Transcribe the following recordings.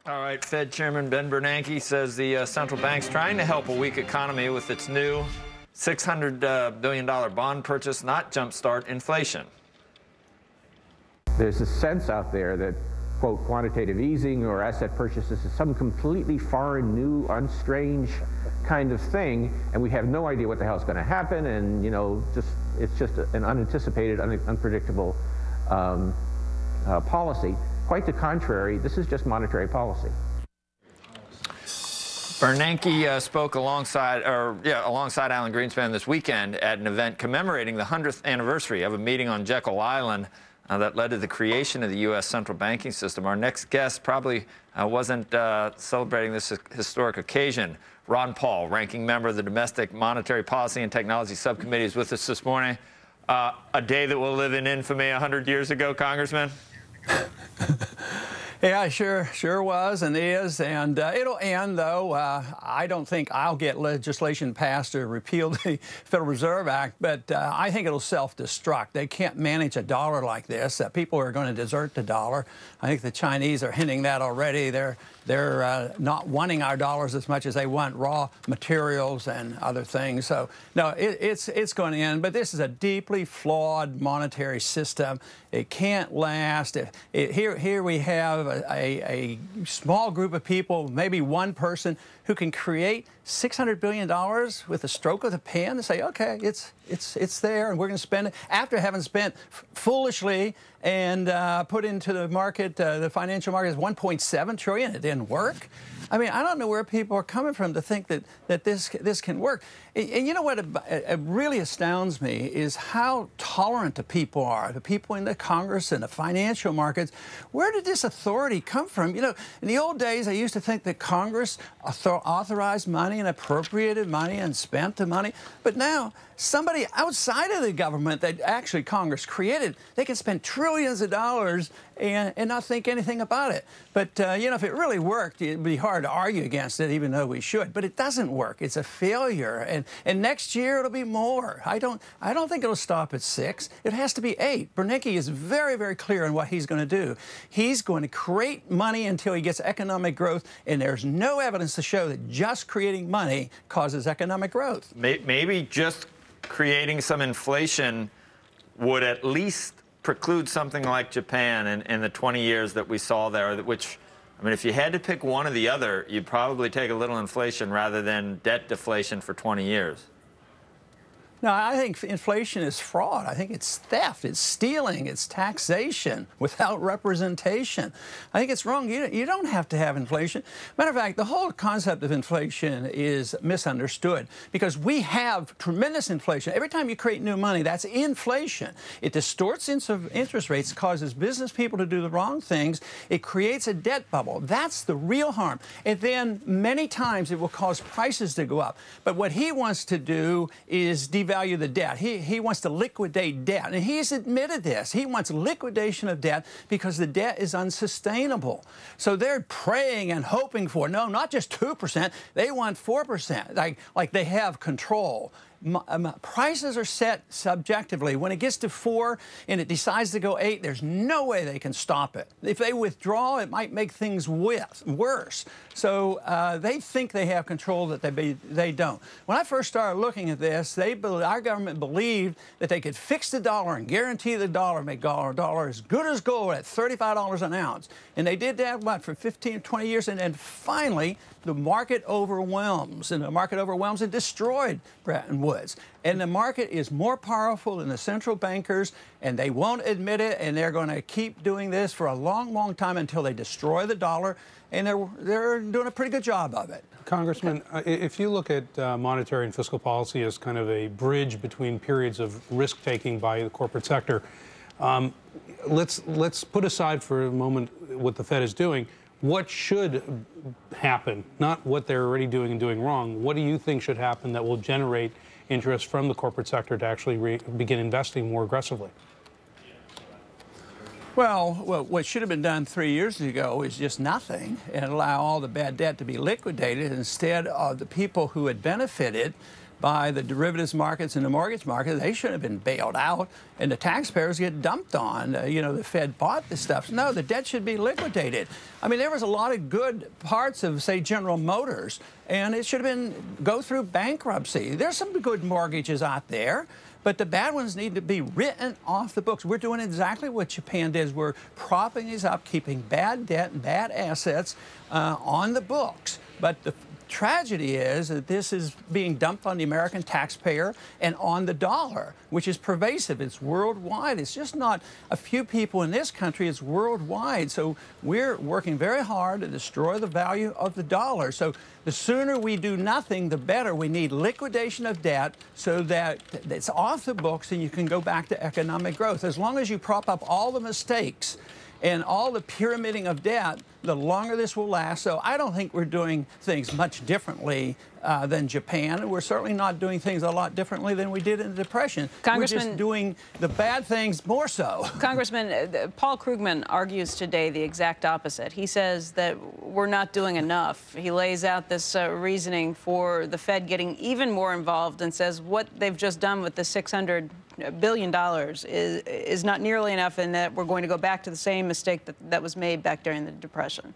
All right, Fed Chairman Ben Bernanke says the central bank's trying to help a weak economy with its new $600 billion bond purchase, not jumpstart inflation. There's a sense out there that, quote, quantitative easing or asset purchases is some completely foreign, new, unstrange kind of thing, and we have no idea what the hell is going to happen, and, you know, it's just an unanticipated, unpredictable policy. Quite the contrary, this is just monetary policy. Bernanke spoke alongside Alan Greenspan this weekend at an event commemorating the 100th anniversary of a meeting on Jekyll Island that led to the creation of the U.S. central banking system. Our next guest probably wasn't celebrating this historic occasion. Ron Paul, ranking member of the Domestic Monetary Policy and Technology Subcommittee, is with us this morning. A day that will live in infamy 100 years ago, Congressman? Yeah, sure was and is, and it'll end, though. I don't think I'll get legislation passed to repeal the Federal Reserve Act, but I think it'll self-destruct. They can't manage a dollar like this. People are going to desert the dollar. I think the Chinese are hinting that already. They're not wanting our dollars as much as they want raw materials and other things. So, no, it's going to end. But this is a deeply flawed monetary system. It can't last. Here we have a small group of people, maybe one person, who can create $600 billion with a stroke of the pen and say, okay, it's there, and we're going to spend it after having spent foolishly and put into the market, the financial market, $1.7 trillion. It didn't work. I mean, I don't know where people are coming from to think that this can work. And you know what really astounds me is how tolerant the people are, the people in the Congress and the financial markets. Where did this authority come from? You know, in the old days, I used to think that Congress authorized money and appropriated money and spent the money. But now, somebody outside of the government that actually Congress created, they can spend trillions of dollars and not think anything about it. But, you know, if it really worked, it'd be hard to argue against it, even though we should. But it doesn't work. It's a failure. And next year, it'll be more. I don't think it'll stop at 6. It has to be 8. Bernanke is very, very clear on what he's going to do. He's going to create money until he gets economic growth, and there's no evidence to show that just creating money causes economic growth. Maybe just creating some inflation would at least preclude something like Japan in the 20 years that we saw there, which, I mean, if you had to pick one or the other, you'd probably take a little inflation rather than debt deflation for 20 years. No, I think inflation is fraud. I think it's theft, it's stealing, it's taxation without representation. I think it's wrong. You don't have to have inflation. Matter of fact, the whole concept of inflation is misunderstood because we have tremendous inflation. Every time you create new money, that's inflation. It distorts interest rates, causes business people to do the wrong things. It creates a debt bubble. That's the real harm. And then many times it will cause prices to go up. But what he wants to do is devalue the debt. He wants to liquidate debt, and he's admitted this. He wants liquidation of debt because the debt is unsustainable. So they're praying and hoping for, no, not just 2%, they want 4%, like they have control. Prices are set subjectively. When it gets to 4 and it decides to go 8, there's no way they can stop it. If they withdraw, it might make things worse. So they think they have control that they don't. When I first started looking at this, our government believed that they could fix the dollar and guarantee the dollar, make dollar as good as gold at $35 an ounce. And they did that, what, for 15, 20 years, and then finally the market overwhelms, and the market overwhelms and destroyed Bretton Woods. And the market is more powerful than the central bankers, and they won't admit it, and they're going to keep doing this for a long, long time until they destroy the dollar, and they're doing a pretty good job of it. Congressman, if you look at monetary and fiscal policy as kind of a bridge between periods of risk-taking by the corporate sector, let's put aside for a moment what the Fed is doing. What should happen, not what they're already doing and doing wrong? What do you think should happen that will generate interest from the corporate sector to actually begin investing more aggressively? Well, what should have been done 3 years ago is just nothing and allow all the bad debt to be liquidated instead of the people who had benefited by the derivatives markets and the mortgage market. They should have been bailed out, and the taxpayers get dumped on. You know, the Fed bought this stuff. No, the debt should be liquidated. I mean, there was a lot of good parts of, say, General Motors, and it should have been go through bankruptcy. There's some good mortgages out there, but the bad ones need to be written off the books. We're doing exactly what Japan did. We're propping these up, keeping bad debt and bad assets on the books. But the tragedy is that this is being dumped on the American taxpayer and on the dollar, which is pervasive. It's worldwide. It's just not a few people in this country. It's worldwide. So we're working very hard to destroy the value of the dollar. So the sooner we do nothing, the better. We need liquidation of debt so that it's off the books and you can go back to economic growth. As long as you prop up all the mistakes and all the pyramiding of debt, the longer this will last. So I don't think we're doing things much differently than Japan. We're certainly not doing things a lot differently than we did in the Depression. We're just doing the bad things more so. Congressman, Paul Krugman argues today the exact opposite. He says that we're not doing enough. He lays out this reasoning for the Fed getting even more involved and says what they've just done with the $600 billion is not nearly enough, and that we're going to go back to the same mistake that was made back during the Depression.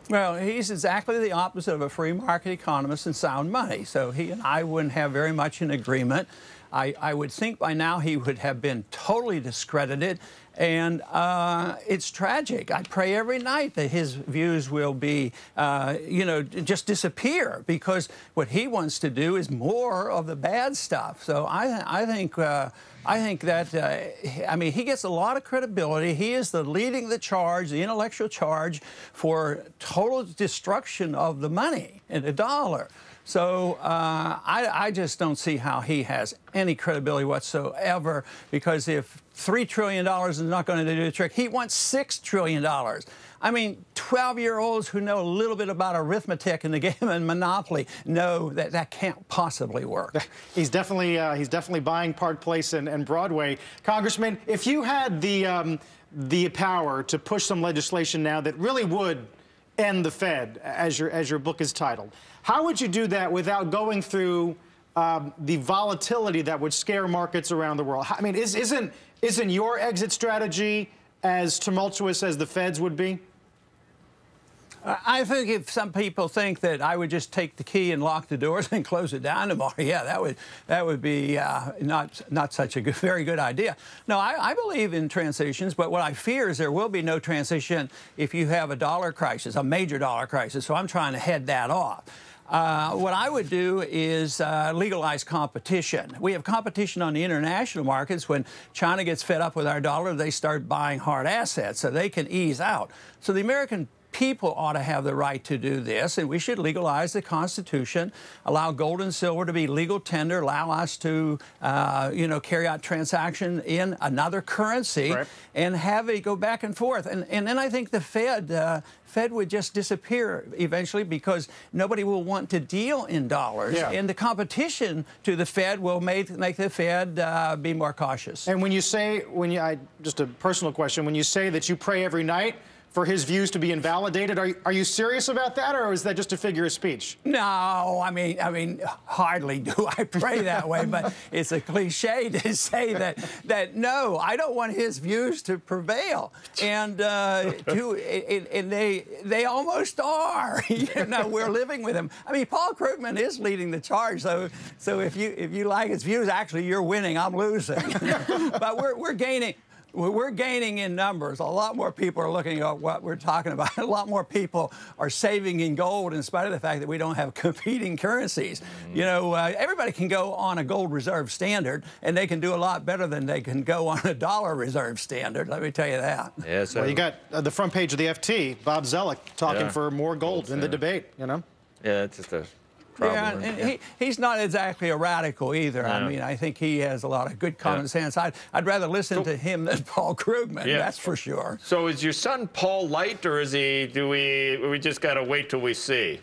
Well, he's exactly the opposite of a free market economist and sound money. So he and I wouldn't have very much in agreement. I would think by now he would have been totally discredited. And it's tragic. I pray every night that his views will be, you know, just disappear, because what he wants to do is more of the bad stuff. So I think that, I mean, he gets a lot of credibility. He is leading the charge, the intellectual charge for total destruction of the money and the dollar. So I just don't see how he has any credibility whatsoever, because if $3 trillion is not going to do the trick, he wants $6 trillion. I mean, 12-year-olds who know a little bit about arithmetic in the game and Monopoly know that that can't possibly work. He's definitely buying Park Place and Broadway. Congressman, if you had the power to push some legislation now that really would end the Fed, as your book is titled, how would you do that without going through the volatility that would scare markets around the world? I mean, isn't your exit strategy as tumultuous as the Fed's would be? I think if some people think that I would just take the key and lock the doors and close it down tomorrow, yeah, that would be not such a very good idea. No, I believe in transitions, but what I fear is there will be no transition if you have a dollar crisis, a major dollar crisis. So I'm trying to head that off. What I would do is legalize competition. We have competition on the international markets. When China gets fed up with our dollar, they start buying hard assets so they can ease out. So the American people ought to have the right to do this, and we should legalize the Constitution, allow gold and silver to be legal tender, allow us to, you know, carry out transaction in another currency, right, and have it go back and forth. And then I think the Fed would just disappear eventually, because nobody will want to deal in dollars. Yeah. And the competition to the Fed will make the Fed be more cautious. And when you say, just a personal question, when you say that you pray every night for his views to be invalidated, are you serious about that, or is that just a figure of speech? No, I mean, hardly do I pray that way, but it's a cliche to say that no, I don't want his views to prevail, and they almost are. You know, we're living with him. I mean, Paul Krugman is leading the charge, so if you like his views, actually you're winning, I'm losing. But we're gaining. We're gaining in numbers. A lot more people are looking at what we're talking about. A lot more people are saving in gold, in spite of the fact that we don't have competing currencies. You know, everybody can go on a gold reserve standard, and they can do a lot better than they can go on a dollar reserve standard. Let me tell you that. Yeah, so well, you got the front page of the FT, Bob Zoellick, talking for more gold in the debate, you know? Yeah, it's just a... Yeah, and he's not exactly a radical either. No. I mean, I think he has a lot of good common sense. I'd rather listen to him than Paul Krugman, that's for sure. So is your son Paul light, or is he, we just got to wait till we see?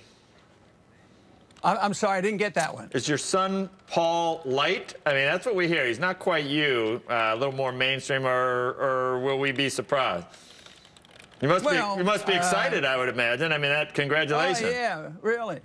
I'm sorry, I didn't get that one. Is your son Paul light? I mean, that's what we hear. He's not quite you, a little more mainstream, or will we be surprised? You must be excited, I would imagine. I mean, congratulations. Oh, yeah, really.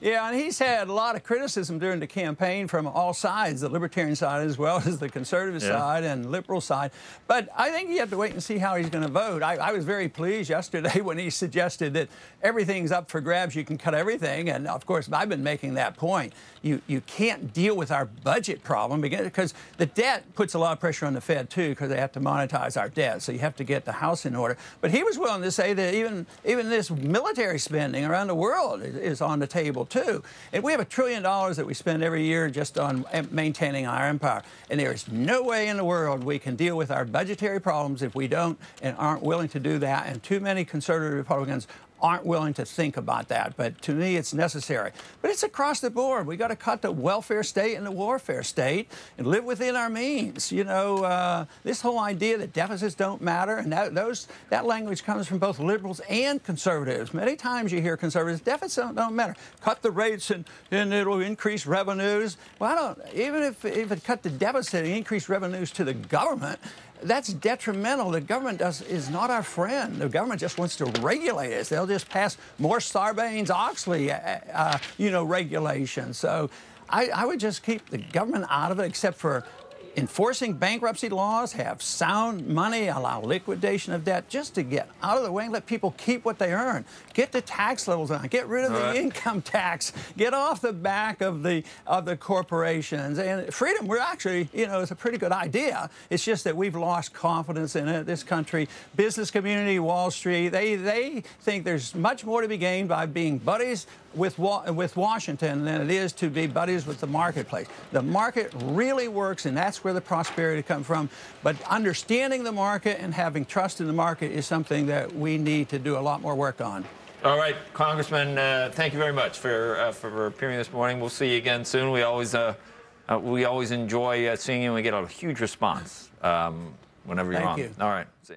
Yeah, and he's had a lot of criticism during the campaign from all sides, the libertarian side as well as the conservative side and liberal side. But I think you have to wait and see how he's going to vote. I was very pleased yesterday when he suggested that everything's up for grabs, you can cut everything. And, of course, I've been making that point. You can't deal with our budget problem because the debt puts a lot of pressure on the Fed, too, because they have to monetize our debt. So you have to get the house in order. But he was willing to say that even this military spending around the world is on the table, too. And we have $1 trillion that we spend every year just on maintaining our empire. And there is no way in the world we can deal with our budgetary problems if we don't and aren't willing to do that. And too many conservative Republicans aren't willing to think about that. But to me, it's necessary. But it's across the board. We got to cut the welfare state and the warfare state and live within our means. You know, this whole idea that deficits don't matter, and that language comes from both liberals and conservatives. Many times you hear conservatives, deficits don't matter. Cut the rates and it'll increase revenues. Well, even if it cut the deficit and increase revenues to the government, that's detrimental. The government is not our friend. The government just wants to regulate us. They'll just pass more Sarbanes-Oxley, regulations. So I would just keep the government out of it, except for enforcing bankruptcy laws, have sound money, allow liquidation of debt, just to get out of the way and let people keep what they earn. Get the tax levels down. Get rid of the income tax. Get off the back of the corporations. And freedom, we're actually, it's a pretty good idea. It's just that we've lost confidence in it. This country, business community, Wall Street, they think there's much more to be gained by being buddies with Washington than it is to be buddies with the marketplace. The market really works, and that's where the prosperity comes from. But understanding the market and having trust in the market is something that we need to do a lot more work on. All right, Congressman, thank you very much for appearing this morning. We'll see you again soon. We always enjoy seeing you, and we get a huge response whenever you're on. Thank you. All right. See you.